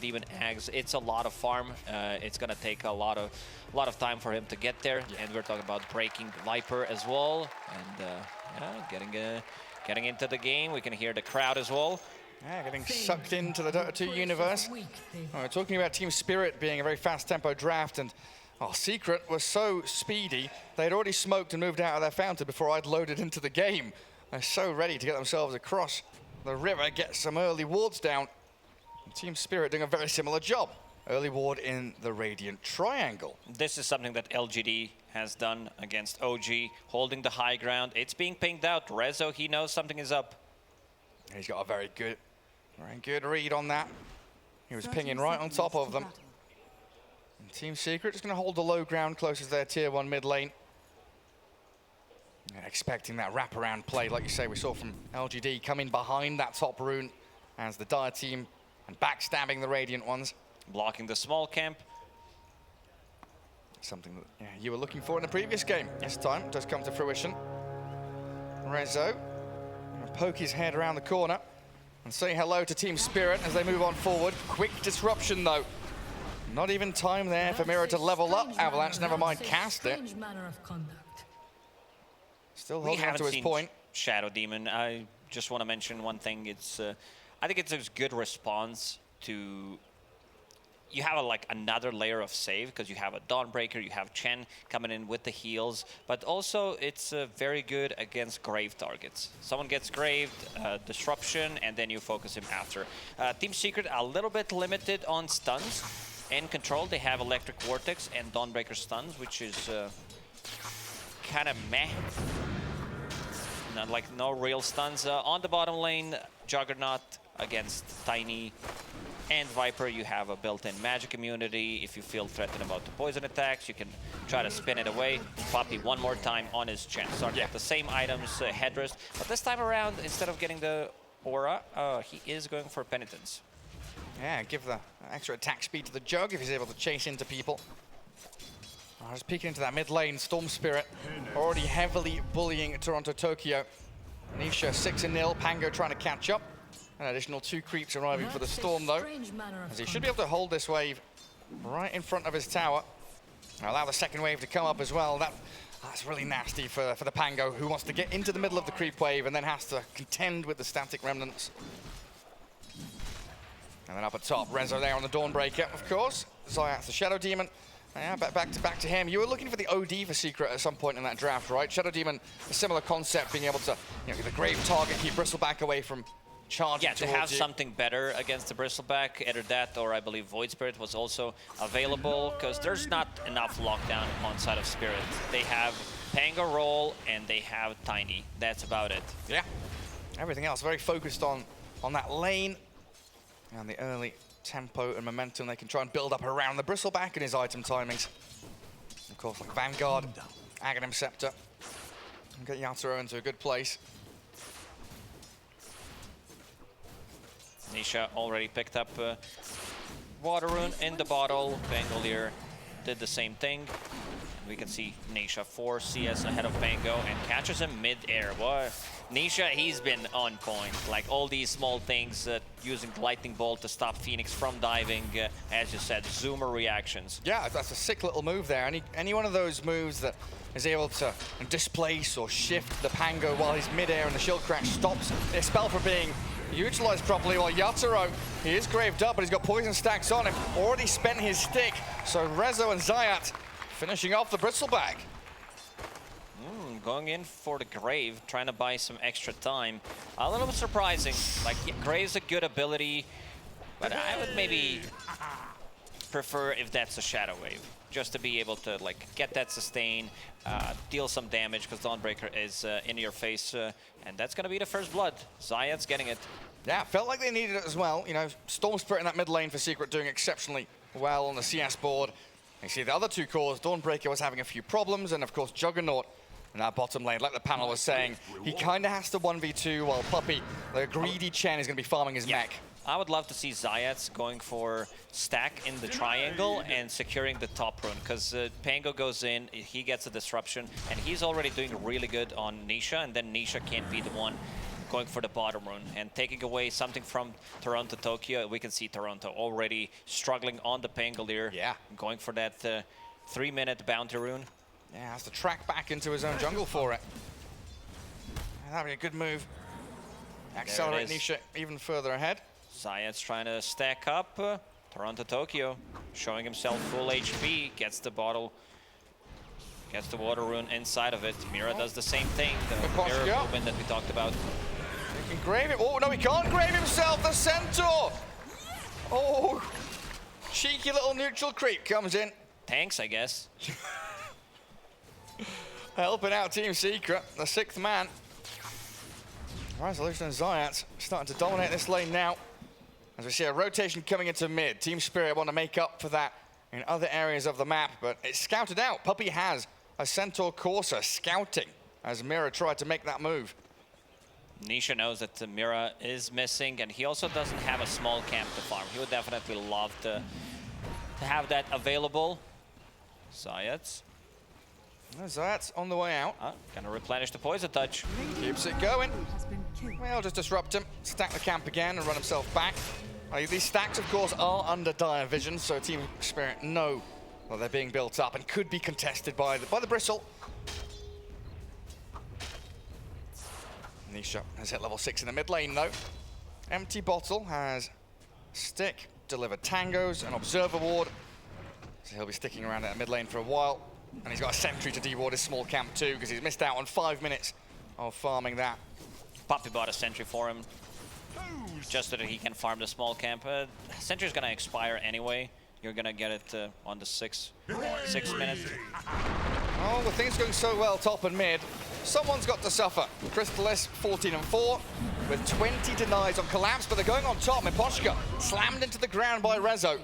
Demon Eggs. It's a lot of farm. It's gonna take a lot of time for him to get there. And we're talking about breaking Viper as well, and yeah, getting into the game. We can hear the crowd as well. Yeah, getting sucked into the Dota 2 universe. We're talking about Team Spirit being a very fast tempo draft, and Secret was so speedy, they'd already smoked and moved out of their fountain before I'd loaded into the game. They're so ready to get themselves across the river, get some early wards down. And Team Spirit doing a very similar job. Early ward in the Radiant Triangle. This is something that LGD has done against OG, holding the high ground. It's being pinged out. Rezo, he knows something is up. He's got a very good read on that. He was pinging right on top of them. And Team Secret is going to hold the low ground closest to their tier 1 mid lane. Yeah, expecting that wraparound play, like you say, we saw from LGD coming behind that top rune as the Dire team and backstabbing the Radiant ones. Blocking the small camp. Something that you were looking for in the previous game. This time does come to fruition. Rezo gonna poke his head around the corner and say hello to Team Spirit as they move on forward. Quick disruption though. Not even time there for Mira to level up. Avalanche, never mind, cast it. Still holding on to his point. Shadow Demon. I just want to mention one thing. It's I think it's a good response to. You have like another layer of save because you have a Dawnbreaker, you have Chen coming in with the heals, but also it's very good against grave targets. Someone gets graved, disruption, and then you focus him after. Team Secret a little bit limited on stuns and control. They have Electric Vortex and Dawnbreaker stuns, which is kind of meh. Not like no real stuns. On the bottom lane, Juggernaut against Tiny and Viper, you have a built-in magic immunity. If you feel threatened about the poison attacks, you can try to spin it away. Puppy one more time on his Chen. Start with the same items, headrest. But this time around, instead of getting the aura, he is going for penitence. Yeah, give the extra attack speed to the Jug if he's able to chase into people. Just peeking into that mid lane, Storm Spirit already heavily bullying Toronto Tokyo. Nisha 6-0, Pango trying to catch up. An additional 2 creeps arriving for the Storm though, as he should be able to hold this wave right in front of his tower. Allow the second wave to come up as well. That's really nasty for the Pango, who wants to get into the middle of the creep wave and then has to contend with the static remnants. And then up at top, Rezo there on the Dawnbreaker, of course. Zayat's the Shadow Demon. Yeah, back to him. You were looking for the OD for Secret at some point in that draft, right? Shadow Demon, a similar concept, being able to get the grave target, keep Bristleback away from charging. Yeah, to have something better against the Bristleback, either that or I believe Void Spirit was also available, because there's not enough lockdown on side of Spirit. They have Pango roll and they have Tiny. That's about it. Yeah, everything else very focused on that lane and the early tempo and momentum they can try and build up around the Bristleback and his item timings. Of course, like Vanguard, Aghanim Scepter, and get Yatoro into a good place. Nisha already picked up Water Rune in the bottle. Bangolier did the same thing. We can see Nisha 4 CS ahead of Pango and catches him mid-air. What? Nisha, he's been on point. Like all these small things, using Lightning Bolt to stop Phoenix from diving. As you said, zoomer reactions. Yeah, that's a sick little move there. Any one of those moves that is able to displace or shift the Pango while he's mid-air and the shield crash stops a spell from being utilized properly. While Yatoro, he is graved up, but he's got poison stacks on him. Already spent his stick. So Rezo and Zayat finishing off the Bristleback. Going in for the Grave, trying to buy some extra time. A little bit surprising. Like, Grave's a good ability, but I would maybe prefer if that's a Shadow Wave, just to be able to like get that sustain, deal some damage, because Dawnbreaker is in your face, and that's going to be the first blood. Zayat's getting it. Yeah, felt like they needed it as well. You know, Storm Spirit in that mid lane for Secret doing exceptionally well on the CS board. You see the other two cores, Dawnbreaker was having a few problems, and of course Juggernaut in that bottom lane, like the panel was saying, he kind of has to 1v2 while Puppy, the greedy Chen, is going to be farming his mech. I would love to see Zayats going for stack in the triangle and securing the top rune, because Pango goes in, he gets a disruption, and he's already doing really good on Nisha, and then Nisha can't be the one going for the bottom rune and taking away something from Toronto Tokyo. We can see Toronto already struggling on the Pangolier. Yeah. Going for that 3-minute bounty rune. Yeah, has to track back into his own jungle for it. That'd be a good move. Accelerate Nisha even further ahead. Zayat's trying to stack up. Toronto Tokyo showing himself full HP. Gets the bottle. Gets the water rune inside of it. Mira does the same thing. The mirror movement that we talked about. He can grave it. Oh, no, he can't grave himself. The Centaur. Oh, cheeky little neutral creep comes in. Tanks, I guess. Helping out Team Secret, the 6th man. Resolution and Zayat starting to dominate this lane now. As we see a rotation coming into mid. Team Spirit want to make up for that in other areas of the map, but it's scouted out. Puppey has a Centaur Corsa scouting as Mira tried to make that move. Nisha knows that Mira is missing, and he also doesn't have a small camp to farm. He would definitely love to have that available. Zayat's. Zayat's on the way out. Gonna replenish the poison touch. Keeps it going. Well, just disrupt him, stack the camp again, and run himself back. These stacks, of course, are under dire vision, so Team Spirit know that they're being built up and could be contested by the bristle. Nisha has hit level 6 in the mid lane, though. Empty Bottle has Stick, delivered Tangos, and Observer Ward. So he'll be sticking around at mid lane for a while. And he's got a sentry to deward his small camp too, because he's missed out on 5 minutes of farming that. Puppey bought a sentry for him, just so that he can farm the small camp. Sentry's gonna expire anyway. You're gonna get it on the 6 minutes. Oh, the thing's going so well top and mid. Someone's got to suffer. Crystalis 14-4 with 20 denies on collapse, but they're going on top. Miposhka slammed into the ground by Rezo.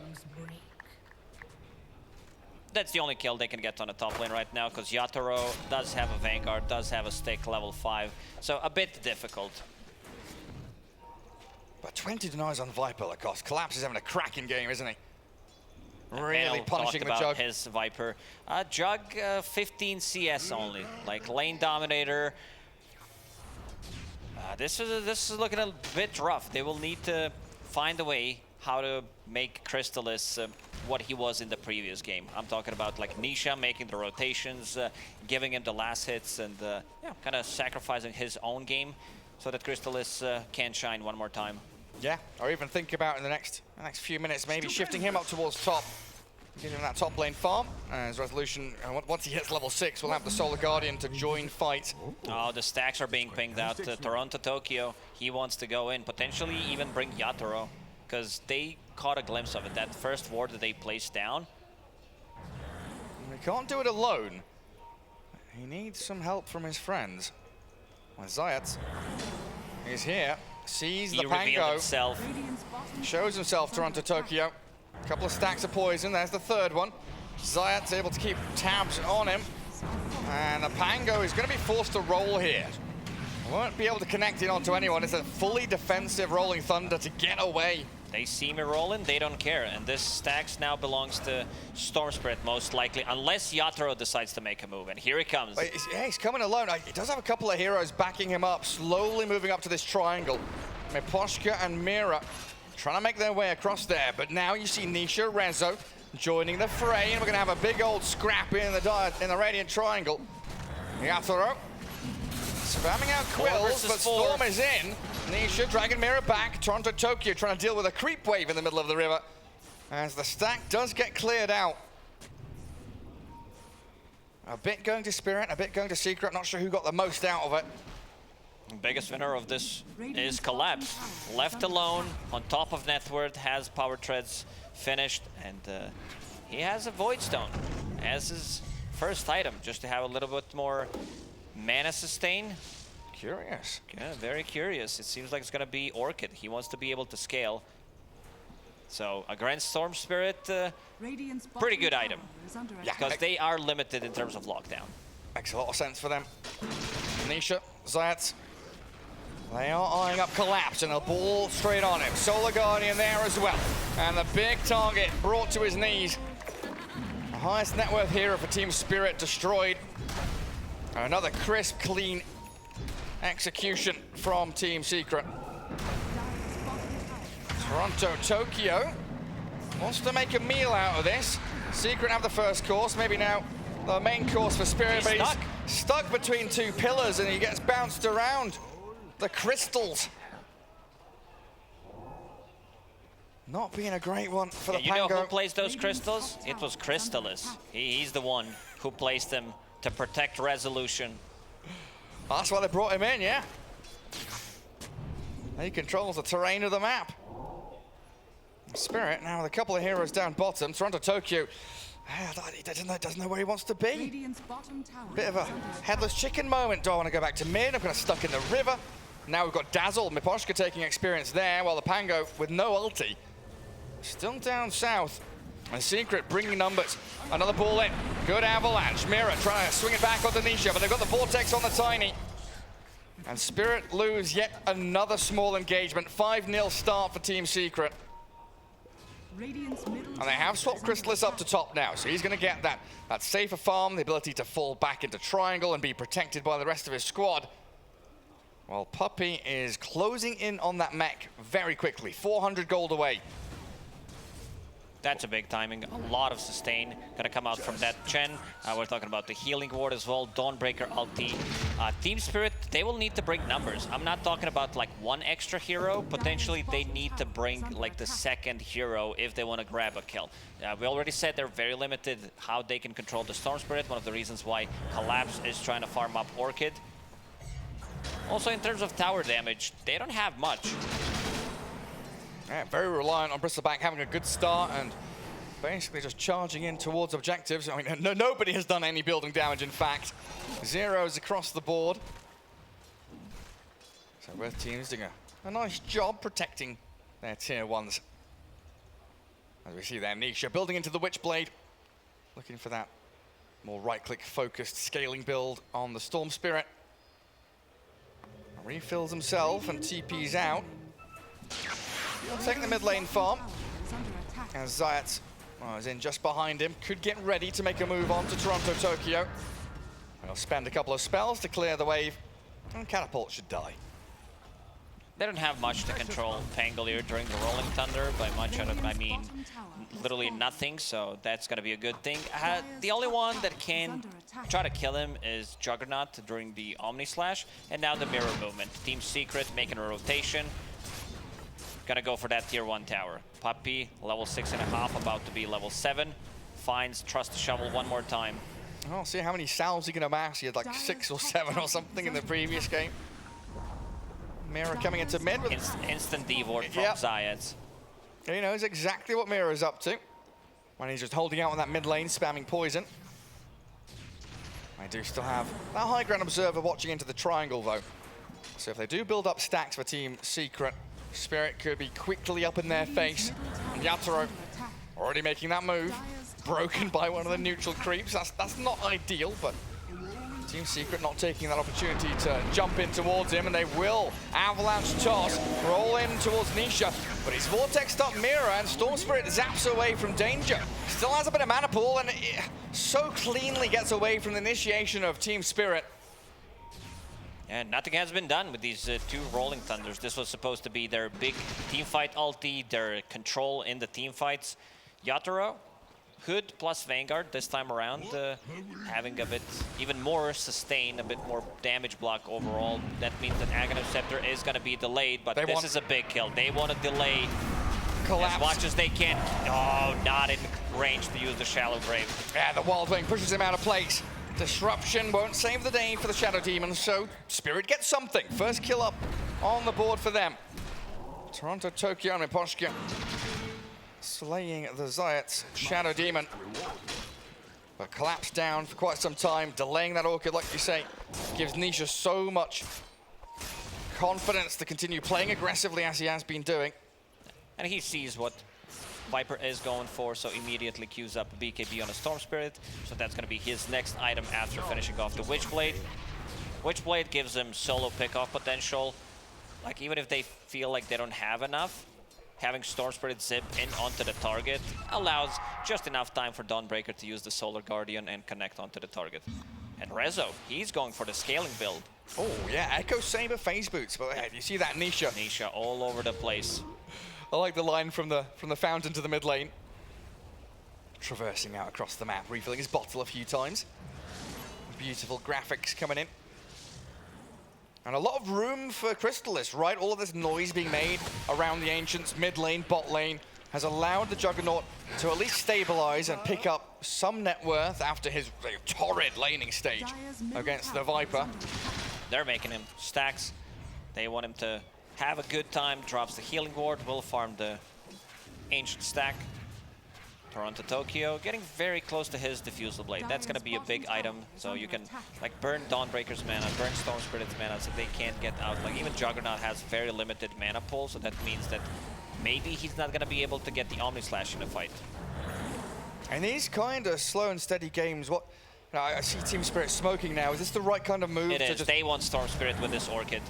That's the only kill they can get on the top lane right now, because Yatoro does have a Vanguard, does have a stick level 5, so a bit difficult. But 20 denies on Viper, Lacoste. Collapse is having a cracking game, isn't he? Really punishing the Jug. His Viper. Jug, 15 CS only, like lane dominator. This is looking a bit rough. They will need to find a way how to make Crystalis what he was in the previous game. I'm talking about like Nisha making the rotations, giving him the last hits, and kind of sacrificing his own game so that Crystalis can shine one more time. Yeah, or even think about in the next few minutes, maybe shifting him up towards top, giving him that top lane farm. As Resolution, once he hits level 6, we'll have the Solar Guardian to join fight. Oh, the stacks are being pinged out. Toronto Tokyo, he wants to go in, potentially even bring Yatoro, because they caught a glimpse of it. That first ward that they placed down. He can't do it alone. He needs some help from his friends. Well, Zayat is here. Sees the Pango, shows himself, Toronto Tokyo. A couple of stacks of poison, there's the 3rd one. Zayat's able to keep tabs on him. And the Pango is going to be forced to roll here. Won't be able to connect it onto anyone. It's a fully defensive Rolling Thunder to get away. They see me rolling, they don't care. And this stacks now belongs to Storm Spirit most likely, unless Yatoro decides to make a move. And here he comes. Yeah, he's coming alone. He does have a couple of heroes backing him up, slowly moving up to this triangle. Miposhka and Mira trying to make their way across there. But now you see Nisha, Rezo joining the fray. And we're going to have a big old scrap in the Radiant Triangle. Yatoro spamming out quills, but Storm is in. Nisha dragging Mira back. Toronto Tokyo trying to deal with a creep wave in the middle of the river as the stack does get cleared out. A bit going to Spirit, a bit going to Secret. Not sure who got the most out of it. The biggest winner of this is Collapse. Left alone on top of net worth, has power treads finished, and he has a Void Stone as his first item, just to have a little bit more mana sustain. Curious. Yeah, very curious. It seems like it's going to be Orchid. He wants to be able to scale. So a Grand Storm Spirit, pretty good item. Yeah, because they are limited in terms of lockdown. Makes a lot of sense for them. Nisha, Zayat, they are eyeing up Collapse and a ball straight on him. Solar Guardian there as well. And the big target brought to his knees. The highest net worth hero for Team Spirit destroyed. Another crisp, clean execution from Team Secret. Toronto Tokyo wants to make a meal out of this. Secret have the first course, maybe now the main course for Spirit, but he's stuck between two pillars and he gets bounced around. The crystals. Not being a great one for the Pango. You know who placed those crystals? It was Crystalis. He's the one who placed them to protect resolution. That's why they brought him in, yeah. He controls the terrain of the map. Spirit, now with a couple of heroes down bottom. Toronto Tokyo, he doesn't know where he wants to be. Bit of a headless chicken moment. Do I want to go back to mid? I'm kind of stuck in the river. Now we've got Dazzle, Miposhka taking experience there, while the Pango with no ulti. Still down south. And Secret bringing numbers. Another ball in. Good avalanche. Mira trying to swing it back onto Nisha, but they've got the Vortex on the Tiny. And Spirit lose yet another small engagement. 5-0 start for Team Secret. And they have swapped Crystalis up to top now, so he's going to get that safer farm, the ability to fall back into triangle and be protected by the rest of his squad. While Puppey is closing in on that mech very quickly. 400 gold away. That's a big timing. A lot of sustain gonna come out from that Chen. We're talking about the healing ward as well. Dawnbreaker ulti. Team Spirit, they will need to bring numbers. I'm not talking about like one extra hero. Potentially they need to bring like the second hero if they want to grab a kill. We already said they're very limited how they can control the Storm Spirit. One of the reasons why Collapse is trying to farm up Orchid. Also in terms of tower damage, they don't have much. Yeah, very reliant on Bristleback having a good start and basically just charging in towards objectives. I mean, nobody has done any building damage, in fact. Zeros across the board. So both teams doing a nice job protecting their tier ones. As we see there, Nisha building into the Witchblade. Looking for that more right-click focused scaling build on the Storm Spirit. Refills himself and TP's out. He'll take the mid lane farm. And Zayat is in just behind him. Could get ready to make a move on to Toronto Tokyo. He'll spend a couple of spells to clear the wave. And Catapult should die. They don't have much to control Pangolier during the Rolling Thunder. By much, I mean literally nothing, so that's going to be a good thing. The only one that can try to kill him is Juggernaut during the Omni Slash, and now the Mirror Movement. Team Secret making a rotation. Gonna go for that tier 1 tower. Puppey, level 6.5, about to be level 7. Finds Trust the Shovel one more time. I'll see how many salves he can amass. He had like 6 or 7 or something in the previous game. Mira coming into mid with instant D-Ward from Zayat. He knows exactly what Mira is up to. When he's just holding out on that mid lane, spamming poison. I do still have that high ground observer watching into the triangle though. So if they do build up stacks for Team Secret, Spirit could be quickly up in their face. And Yatoro already making that move. Broken by one of the neutral creeps. That's not ideal, but Team Secret not taking that opportunity to jump in towards him, and they will. Avalanche toss, roll in towards Nisha, but he's vortexed up Mira, and Storm Spirit zaps away from danger. Still has a bit of mana pool, and it so cleanly gets away from the initiation of Team Spirit. And nothing has been done with these 2 Rolling Thunders. This was supposed to be their big teamfight ulti, their control in the teamfights. Yatoro, Hood plus Vanguard this time around, having a bit even more sustain, a bit more damage block overall. That means that Aghanim Scepter is going to be delayed, but this is a big kill. They want to delay Collapse as much as they can. Oh, not in range to use the Shallow Grave. Yeah, the Wild Wing pushes him out of place. Disruption won't save the day for the Shadow Demons, so Spirit gets something. First kill up on the board for them. Toronto Tokyo and Miposhka slaying the Zayat Shadow Demon. But Collapse down for quite some time, delaying that Orchid, like you say, gives Nisha so much confidence to continue playing aggressively as he has been doing. And he sees what Viper is going for, so immediately queues up a BKB on a Storm Spirit. So that's going to be his next item after finishing off the Witchblade. Witchblade gives him solo pick-off potential. Like, even if they feel like they don't have enough, having Storm Spirit zip in onto the target allows just enough time for Dawnbreaker to use the Solar Guardian and connect onto the target. And Rezo, he's going for the scaling build. Oh, yeah, Echo Saber phase boots. But yeah, you see that Nisha. Nisha all over the place. I like the line from the fountain to the mid lane. Traversing out across the map, refilling his bottle a few times. Beautiful graphics coming in. And a lot of room for Crystallis, right? All of this noise being made around the Ancients, mid lane, bot lane, has allowed the Juggernaut to at least stabilize and pick up some net worth after his torrid laning stage against the Viper. They're making him stacks. They want him to have a good time, drops the healing ward, will farm the Ancient stack. Toronto Tokyo getting very close to his Diffusal Blade. That's going to be a big item, so you can like burn Dawnbreaker's mana, burn Storm Spirit's mana, so they can't get out. Like even Juggernaut has very limited mana pool, so that means that maybe he's not going to be able to get the Omni Slash in a fight. And these kind of slow and steady games, what? I see Team Spirit smoking now. Is this the right kind of move? It is. They want Storm Spirit with this Orchid.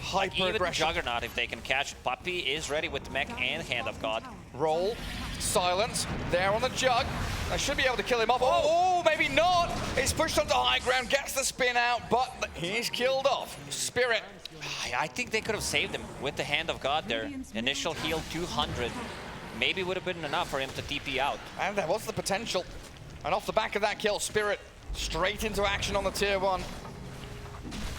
Hyper aggression. Even Juggernaut, if they can catch it. Puppey is ready with Mech and Hand of God. Roll. Silence. There on the Jug. I should be able to kill him off. Oh, maybe not. He's pushed onto high ground, gets the spin out, but he's killed off. Spirit. I think they could have saved him with the Hand of God there. Initial heal 200. Maybe would have been enough for him to TP out. And there was the potential. And off the back of that kill, Spirit straight into action on the tier 1.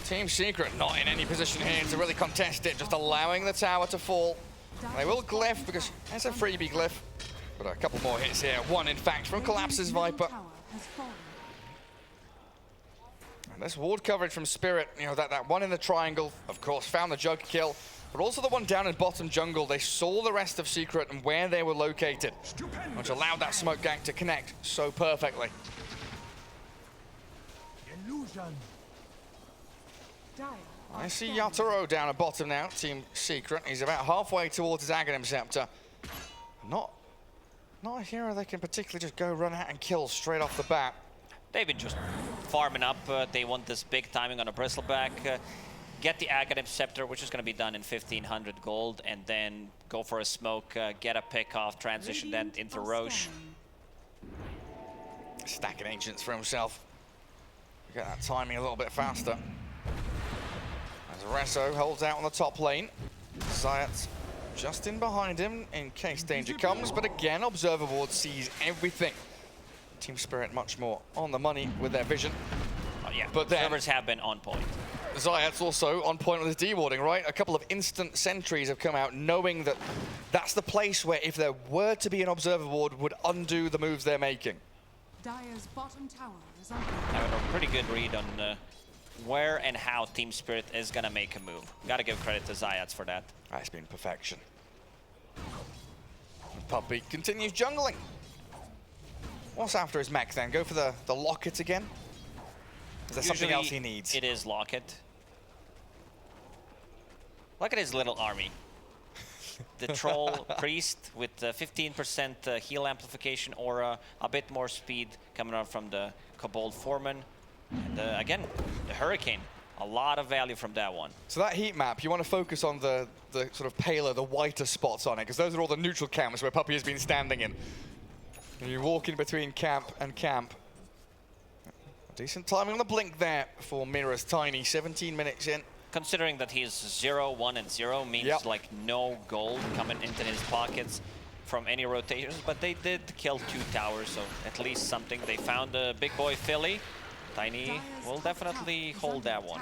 Team Secret not in any position here to really contest it, just allowing the tower to fall. They will glyph because it's a freebie glyph. But a couple more hits here. One, in fact, from Collapse's Viper. And this ward coverage from Spirit, you know, that one in the triangle, of course, found the Jug kill. But also the one down in bottom jungle. They saw the rest of Secret and where they were located, which allowed that smoke gang to connect so perfectly. Illusion. I see Yatoro down at bottom now, Team Secret. He's about halfway towards his Aghanim Scepter. Not a hero they can particularly just go run out and kill straight off the bat. They've been just farming up. They want this big timing on a Bristleback. Get the Aghanim Scepter, which is going to be done in 1,500 gold, and then go for a smoke, get a pick off, transition then into Rosh. Stacking Ancients for himself. Get that timing a little bit faster. As Resso holds out on the top lane. Zayat just in behind him in case danger comes, but again, Observer Ward sees everything. Team Spirit much more on the money with their vision. Yeah, but then Observers have been on point. Zayat's also on point with his dewarding, right? A couple of instant sentries have come out knowing that that's the place where if there were to be an Observer Ward would undo the moves they're making. Dire's bottom tower is under Having a pretty good read on where and how Team Spirit is going to make a move. Gotta give credit to Zayats for that. That's been perfection. Puppey continues jungling. What's after his mech then? Go for the locket again? Is there something else he needs? It is locket. Look at his little army. The troll priest with 15% heal amplification aura, a bit more speed coming out from the Kobold Foreman. And again, the Hurricane, a lot of value from that one. So that heat map, you want to focus on the sort of paler, the whiter spots on it, because those are all the neutral camps where Puppey has been standing in. And you walk in between camp and camp. Decent timing on the blink there for Mira's Tiny, 17 minutes in. Considering that he's 0, 1, and 0 means like no gold coming into his pockets from any rotations, but they did kill 2 towers, so at least something. They found a big boy Philly. Tiny will definitely hold that one.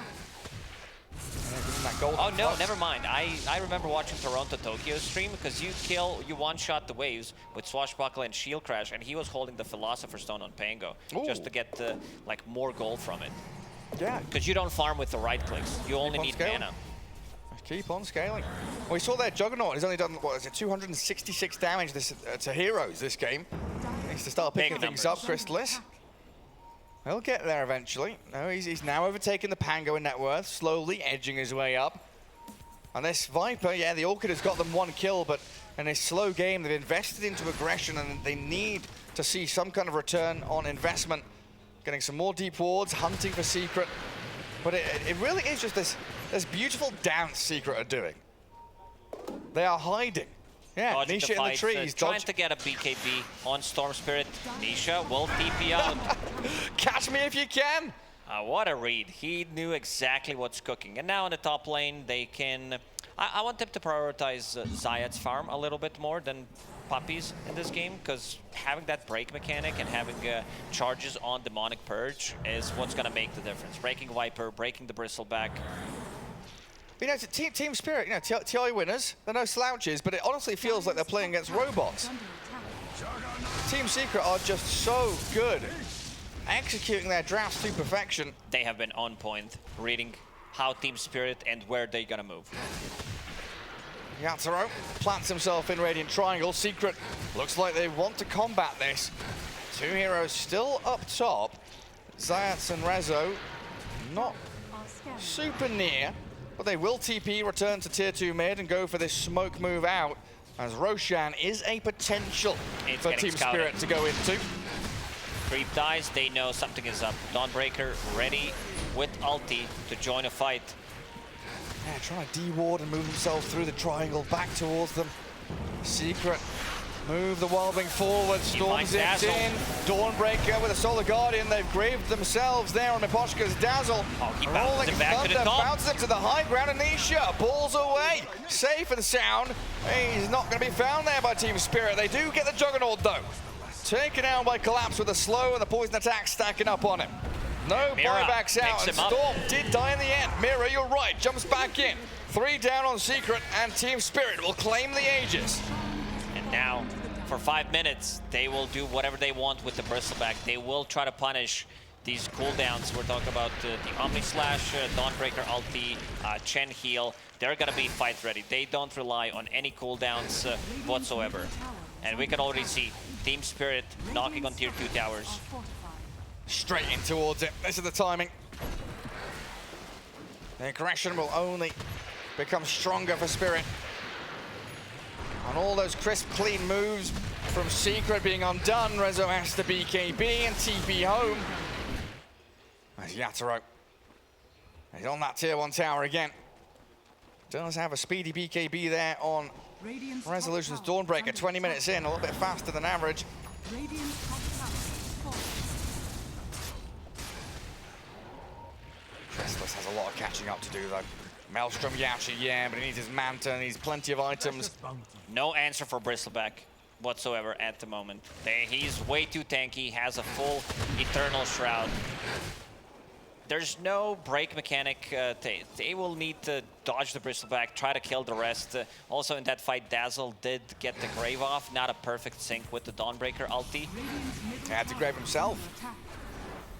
Oh no, never mind. I remember watching Toronto Tokyo stream because you one-shot the waves with Swashbuckle and Shield Crash, and he was holding the Philosopher's Stone on Pango just to get like more gold from it. Yeah. Because you don't farm with the right clicks. You only need mana. Keep on scaling. Well, we saw that Juggernaut has only done, what is it, 266 damage to heroes this game. Needs to start picking things up, Crystallis. He'll get there eventually. No, he's now overtaken the Pango in net worth, slowly edging his way up. And this Viper, yeah, the Orchid has got them 1 kill, but in a slow game, they've invested into aggression and they need to see some kind of return on investment. Getting some more deep wards, hunting for Secret. But it really is just this beautiful dance Secret are doing. They are hiding. Yeah, Dodging Nisha in the trees. Trying to get a BKB on Storm Spirit. Nisha will TP out. Catch me if you can. What a read. He knew exactly what's cooking. And now in the top lane, they can... I want them to prioritize Zayat's farm a little bit more than Puppy's in this game, because having that break mechanic and having charges on Demonic Purge is what's going to make the difference. Breaking Viper, breaking the Bristleback. You know, Team Spirit, you know, TI winners, they're no slouches, but it honestly feels like they're playing against robots. Team Secret are just so good, executing their drafts to perfection. They have been on point, reading how Team Spirit and where they're gonna move. Yatoro plants himself in Radiant Triangle. Secret looks like they want to combat this. Two heroes still up top. Zayats and Rezo not super near, but they will TP, return to tier 2 mid and go for this smoke move out, as Roshan is a potential for Team Spirit to go into. Creep dies, they know something is up. Dawnbreaker ready with ulti to join a fight. Yeah, trying to de-ward and move themselves through the triangle back towards them. Secret move the Wildwing forward, Storm zips in, Dawnbreaker with a Solar Guardian, they've graved themselves there on Miposhka's Dazzle. Oh, he Rolling bounces back to the top. bounces him to the high ground, Anisha balls away, safe and sound. He's not going to be found there by Team Spirit. They do get the Juggernaut though. Taken out by Collapse with a slow and the poison attack stacking up on him. No buybacks out, and Storm did die in the end. Mira, you're right, jumps back in. 3 down on Secret, and Team Spirit will claim the Aegis. And now, for 5 minutes, they will do whatever they want with the Bristleback. They will try to punish these cooldowns. We're talking about the Omni Slash, Dawnbreaker ulti, Chen heal. They're gonna be fight ready. They don't rely on any cooldowns whatsoever. And we can already see Team Spirit knocking on tier 2 towers. Straight in towards it. This is the timing. The aggression will only become stronger for Spirit. And all those crisp, clean moves from Secret being undone. Rezo has to BKB and TP home. There's Yatoro. He's on that tier 1 tower again. Does have a speedy BKB there on Resolution's Dawnbreaker. 20 minutes in, a little bit faster than average. Chrysalis has a lot of catching up to do though. Maelstrom Yashi, yeah, but he needs his Manta, needs plenty of items. No answer for Bristleback whatsoever at the moment. He's way too tanky, has a full Eternal Shroud. There's no break mechanic. They will need to dodge the Bristleback, try to kill the rest. Also in that fight, Dazzle did get the Grave off. Not a perfect sync with the Dawnbreaker ulti. He had to grave himself.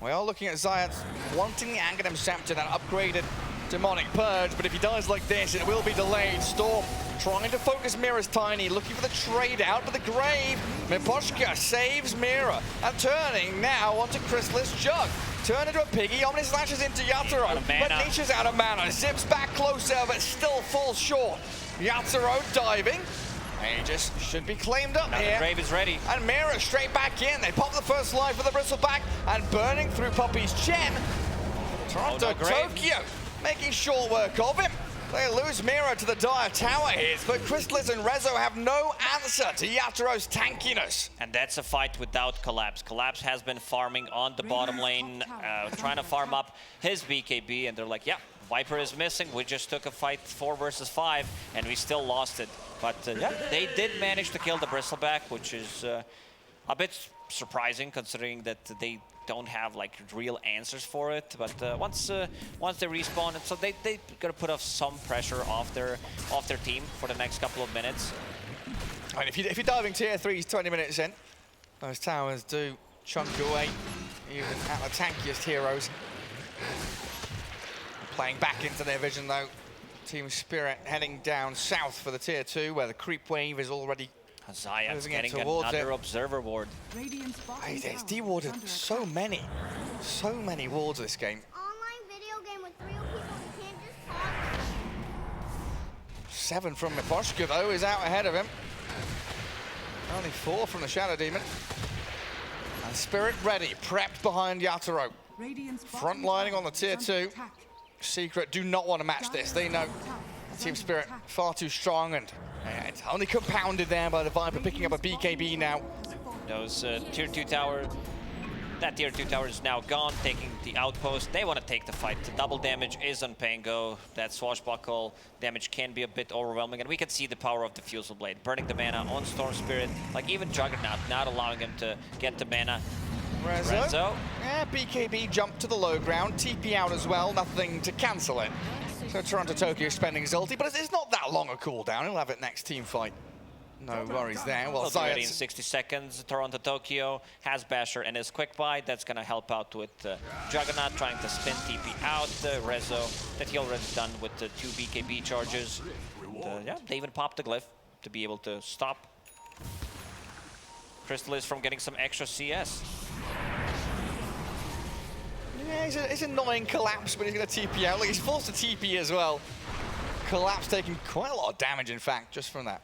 We are looking at Zayat wanting the Aghanim Scepter, that upgraded Demonic Purge, but if he dies like this, it will be delayed. Storm trying to focus Mira's Tiny, looking for the trade out, but the Grave. Miposhka saves Mira, and turning now onto Chrysalis Jug. Turn into a piggy, Omni slashes into Yatoro, but Nisha's out of mana. Zips back closer, but still falls short. Yatoro diving. Aegis should be claimed up now here. The Grave is ready. And Mira straight back in. They pop the first life for the Bristleback, and burning through Puppy's Chen. Toronto Tokyo making short work of him. They lose Mira to the dire tower hits, but Chrysalis and Rezo have no answer to Yatoro's tankiness. And that's a fight without Collapse. Collapse has been farming on the bottom lane, trying to farm up his BKB, and they're like, yeah, Viper is missing. We just took a fight 4 versus 5, and we still lost it. But yeah, they did manage to kill the Bristleback, which is a bit surprising considering that they don't have like real answers for it. But once they respawn, and so they gotta put off some pressure off their team for the next couple of minutes. And if you're diving tier 3s 20 minutes in, those towers do chunk away even at the tankiest heroes. Playing back into their vision though. Team Spirit heading down south for the tier 2, where the creep wave is already Zayat's getting another observer ward. He's de-warded so many wards this game. Online video game with real people, you can't just talk. 7 from Miposhka though is out ahead of him. Only 4 from the Shadow Demon. And Spirit ready, prepped behind Yatoro. Frontlining on the tier 2. Secret do not want to match this. They know Team Spirit far too strong, and it's only compounded there by the Viper picking up a BKB now. Those tier 2 tower That tier 2 tower is now gone, taking the outpost. They want to take the fight. The double damage is on Pango. That swashbuckle damage can be a bit overwhelming, and we can see the power of the Fusel Blade. Burning the mana on Storm Spirit, like even Juggernaut, not allowing him to get the mana. Rezo. Yeah, BKB jumped to the low ground, TP out as well, nothing to cancel it. So Toronto Tokyo spending his ulti, but it's not that long a cooldown. He'll have it next team fight. No worries there. Well, already in 60 seconds. Toronto Tokyo has Basher and his quick buy. That's going to help out with Juggernaut trying to spin TP out. Rezo that he already done with the 2 BKB charges. And, yeah, they even popped the glyph to be able to stop Crystallis from getting some extra CS. Yeah, he's annoying collapse, but he's going to TP out. Like, he's forced to TP as well. Collapse taking quite a lot of damage, in fact, just from that.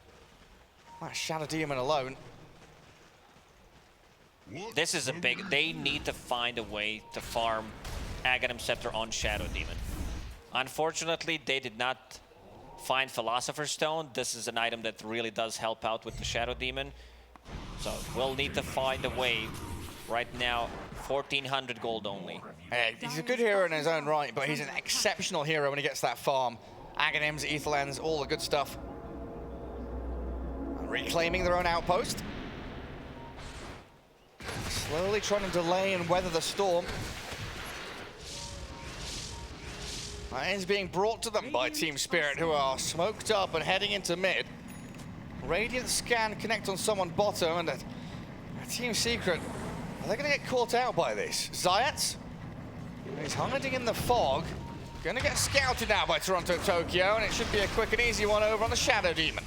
That Shadow Demon alone. This is a big... They need to find a way to farm Aghanim Scepter on Shadow Demon. Unfortunately, they did not find Philosopher's Stone. This is an item that really does help out with the Shadow Demon. So we'll need to find a way. Right now, 1,400 gold only. Hey, he's a good hero in his own right, but he's an exceptional hero when he gets that farm. Aghanims, Aetherlands, all the good stuff. Reclaiming their own outpost. Slowly trying to delay and weather the storm. That is being brought to them by Team Spirit, who are smoked up and heading into mid. Radiant scan connect on someone bottom, and a Team Secret, are they going to get caught out by this? Zayats, he's hiding in the fog. Going to get scouted now by Toronto Tokyo, and it should be a quick and easy one over on the Shadow Demon.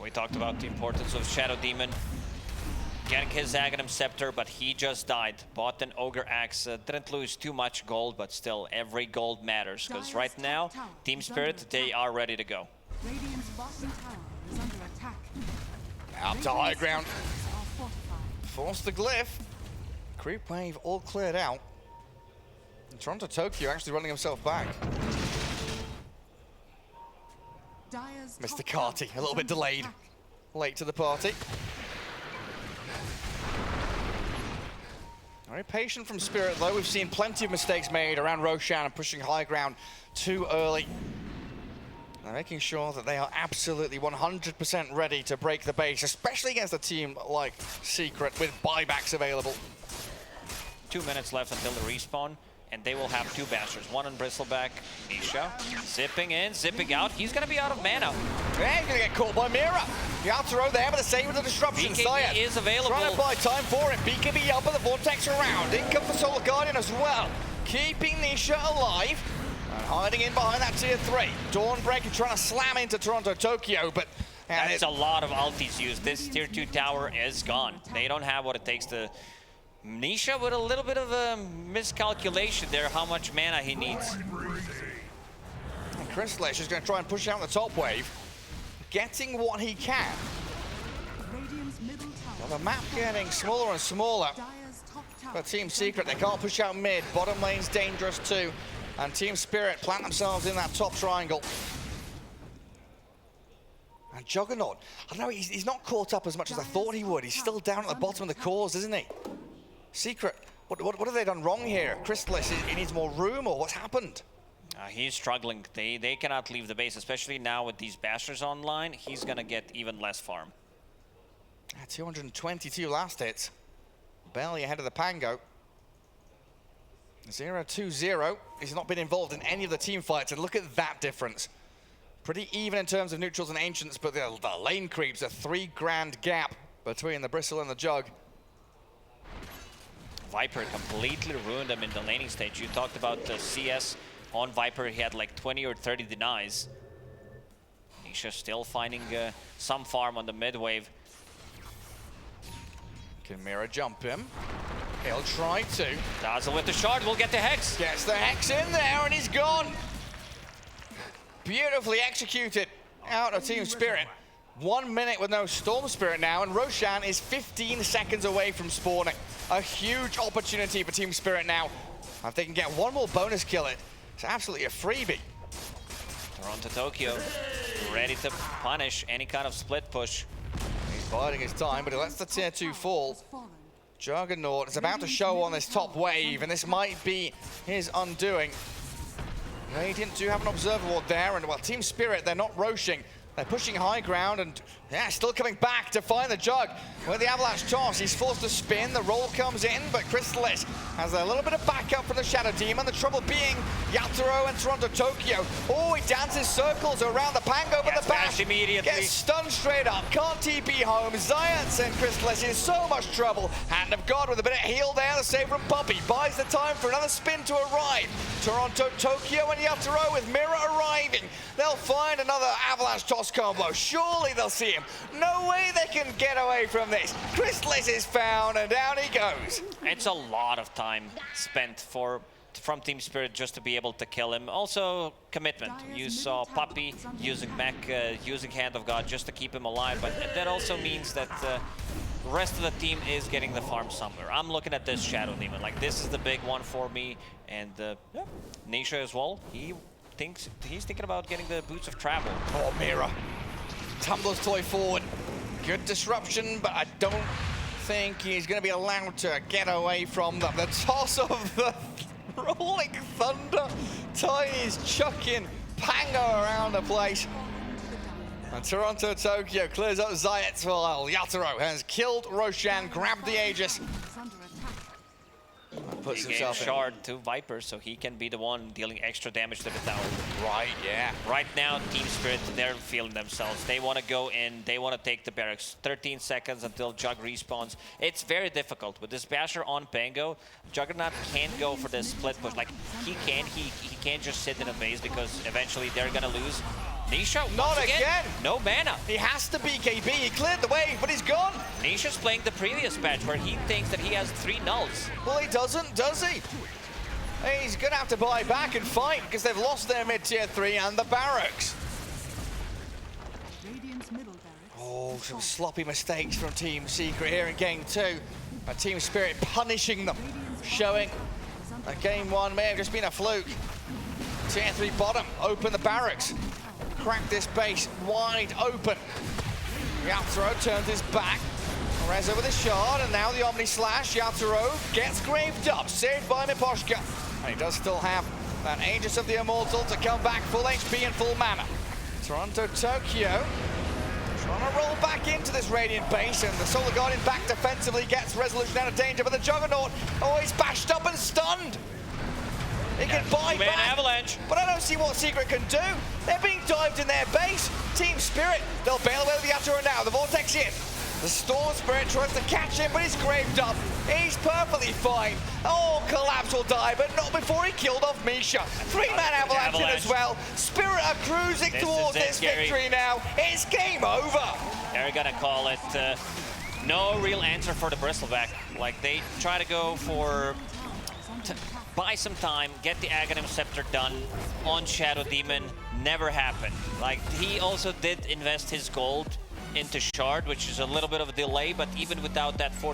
We talked about the importance of Shadow Demon getting his Aghanim Scepter, but he just died. Bought an Ogre Axe, didn't lose too much gold, but still every gold matters, because right now, Team Spirit, they are ready to go. Radiant's bottom tower is under attack. Up to high ground. Force the glyph. Creep wave all cleared out. And Toronto Tokyo actually running himself back. Mr. Carty, a little bit delayed. Late to the party. Very patient from Spirit, though. We've seen plenty of mistakes made around Roshan and pushing high ground too early. They're making sure that they are absolutely 100% ready to break the base, especially against a team like Secret with buybacks available. 2 minutes left until the respawn, and they will have 2 Bashers. One on Bristleback, Nisha, zipping in, zipping out. He's going to be out of mana. Yeah, he's going to get caught by Mira. The outer row there, but the same with the disruption. BKB is available. Trying to buy time for it. BKB up with the Vortex around. In comes the Solar Guardian as well. Keeping Nisha alive. And hiding in behind that tier 3. Dawnbreaker trying to slam into Toronto Tokyo, but... That's a lot of ultis used. This tier 2 tower is gone. They don't have what it takes to... Nisha with a little bit of a miscalculation there, how much mana he needs. And Crystallis is going to try and push out the top wave, getting what he can. Well, the map getting smaller and smaller. But Team Secret, they can't push out mid. Bottom lane's dangerous too. And Team Spirit plant themselves in that top triangle. And Juggernaut, I don't know, he's not caught up as much as I thought he would. He's still down at the bottom of the cores, isn't he? Secret, what have they done wrong here? Crystallis, he needs more room, or what's happened? He's struggling. They cannot leave the base, especially now with these Bashers online. He's going to get even less farm. 222 last hits. Barely ahead of the Pango. 0-2-0. He's not been involved in any of the team fights, and look at that difference. Pretty even in terms of neutrals and ancients, but the lane creeps, a 3 grand gap between the Bristle and the Jug. Viper completely ruined him in the laning stage. You talked about the CS on Viper. He had like 20 or 30 denies. Nisha still finding some farm on the mid wave. Can Mira jump him? He'll try to. Dazzle with the shard will get the Hex. Gets the Hex in there and he's gone. Beautifully executed out of Team Spirit. 1 minute with no Storm Spirit now, and Roshan is 15 seconds away from spawning. A huge opportunity for Team Spirit now. If they can get one more bonus kill, it's absolutely a freebie. Toronto Tokyo ready to punish any kind of split push. Biding his time, but he lets the tier 2 fall. Juggernaut is about to show on this top wave, and this might be his undoing. Radiant do have an observer ward there, and well, Team Spirit, they're not roshing. They're pushing high ground and, yeah, still coming back to find the Jug. With the Avalanche toss, he's forced to spin. The roll comes in, but Crystallis has a little bit of backup from the Shadow Demon. The trouble being Yatoro and Toronto Tokyo. Oh, he dances circles around the Pango, but the bash immediately gets stunned straight up. Can't TP home. Zayats and Crystallis in so much trouble. Hand of God with a bit of heal there. The save from Puppy buys the time for another spin to arrive. Toronto Tokyo and Yatoro with Mirror arriving. They'll find another Avalanche toss combo. Surely they'll see him. No way they can get away from this. Crystallis is found and down he goes. It's a lot of time spent from Team Spirit just to be able to kill him. Also, commitment. You saw Puppy using mech, using Hand of God just to keep him alive, but that also means that the rest of the team is getting the farm somewhere. I'm looking at this Shadow Demon. Like, this is the big one for me. And yeah, Nisha as well. He's thinking about getting the boots of travel. Oh, Mira. Tumblers toy forward. Good disruption, but I don't think he's going to be allowed to get away from them. The toss of the Rolling Thunder. Tiny's chucking Pango around the place. And Toronto Tokyo clears up Zayat's while Yatoro has killed Roshan, grabbed the Aegis. Puts he gave himself Shard to Viper, so he can be the one dealing extra damage to the tower. Right, yeah. Right now, Team Spirit, they're feeling themselves. They want to go in, they want to take the barracks. 13 seconds until Jug respawns. It's very difficult. With this Basher on Pango, Juggernaut can't go for this split push. Like, he can't just sit in a base because eventually they're going to lose. Nisha, not again. No mana. He has to be KB. He cleared the wave, but he's gone. Nisha's playing the previous patch where he thinks that he has 3 nulls. Well, he doesn't, does he? He's going to have to buy back and fight because they've lost their mid-tier 3 and the barracks. Oh, some sloppy mistakes from Team Secret here in Game 2. Team Spirit punishing them, showing that Game 1 may have just been a fluke. Tier 3 bottom, open the barracks. Crack this base wide open. Yatoro turns his back. Reza with a shard, and now the Omni Slash. Yatoro gets graved up, saved by Miposhka. And he does still have that Aegis of the Immortal to come back full HP and full mana. Toronto Tokyo trying to roll back into this Radiant base, and the Solar Guardian back defensively gets Resolution out of danger, but the Juggernaut, oh, he's bashed up and stunned. He can buy back, Avalanche. But I don't see what Secret can do. They're being dived in their base. Team Spirit, they'll bail away with the Yatoro now. The Vortex in. The Storm Spirit tries to catch him, but he's graved up. He's perfectly fine. Oh, Collapse will die, but not before he killed off Misha. 3-man Avalanche in as well. Spirit are cruising towards this victory now. It's game over. They're gonna call it no real answer for the Bristleback. Like, they try to go for buy some time, get the Aghanim Scepter done on Shadow Demon. Never happened. Like, he also did invest his gold into Shard, which is a little bit of a delay, but even without that 14